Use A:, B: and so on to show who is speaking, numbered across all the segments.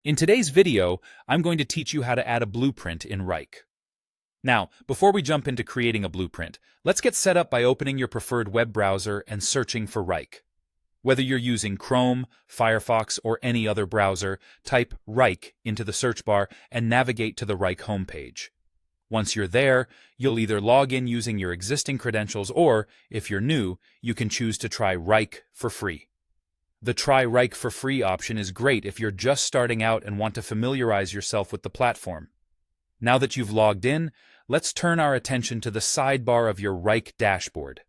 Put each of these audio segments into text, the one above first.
A: In today's video, I'm going to teach you how to add a blueprint in Wrike. Now, before we jump into creating a blueprint, let's get set up by opening your preferred web browser and searching for Wrike. Whether you're using Chrome, Firefox, or any other browser, type Wrike into the search bar and navigate to the Wrike homepage. Once you're there, you'll either log in using your existing credentials or, if you're new, you can choose to try Wrike for free. The Try Wrike for free option is great if you're just starting out and want to familiarize yourself with the platform. Now that you've logged in, let's turn our attention to the sidebar of your Wrike dashboard.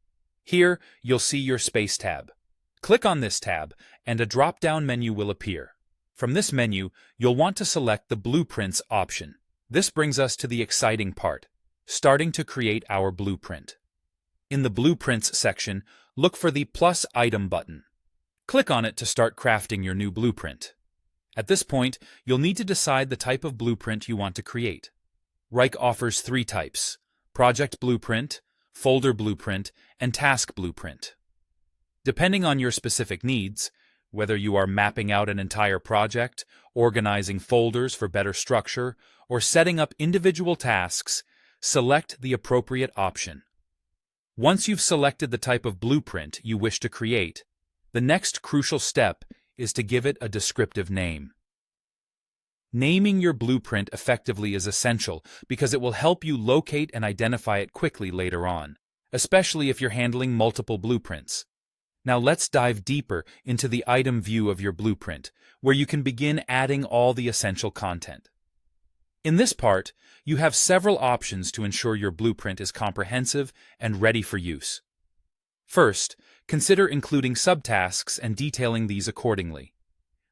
A: Here, you'll see your Space tab. Click on this tab, and a drop-down menu will appear. From this menu, you'll want to select the Blueprints option. This brings us to the exciting part, starting to create our blueprint. In the Blueprints section, look for the plus item button. Click on it to start crafting your new blueprint. At this point, you'll need to decide the type of blueprint you want to create. Wrike offers 3 types: Project Blueprint, Folder Blueprint, and Task Blueprint. Depending on your specific needs, whether you are mapping out an entire project, organizing folders for better structure, or setting up individual tasks, select the appropriate option. Once you've selected the type of blueprint you wish to create, the next crucial step is to give it a descriptive name. Naming your blueprint effectively is essential because it will help you locate and identify it quickly later on, especially if you're handling multiple blueprints. Now let's dive deeper into the item view of your blueprint, where you can begin adding all the essential content. In this part, you have several options to ensure your blueprint is comprehensive and ready for use. First, consider including subtasks and detailing these accordingly.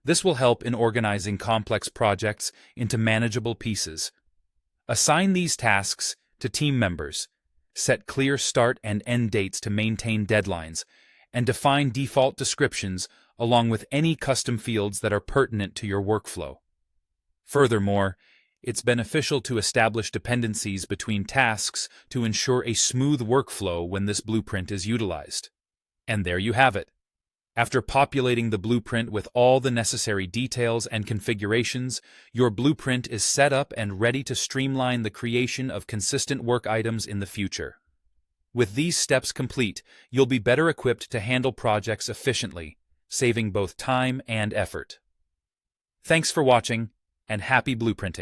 A: This will help in organizing complex projects into manageable pieces. Assign these tasks to team members, set clear start and end dates to maintain deadlines, and define default descriptions along with any custom fields that are pertinent to your workflow. Furthermore, it's beneficial to establish dependencies between tasks to ensure a smooth workflow when this blueprint is utilized. And there you have it. After populating the blueprint with all the necessary details and configurations, your blueprint is set up and ready to streamline the creation of consistent work items in the future. With these steps complete, you'll be better equipped to handle projects efficiently, saving both time and effort. Thanks for watching, and happy blueprinting.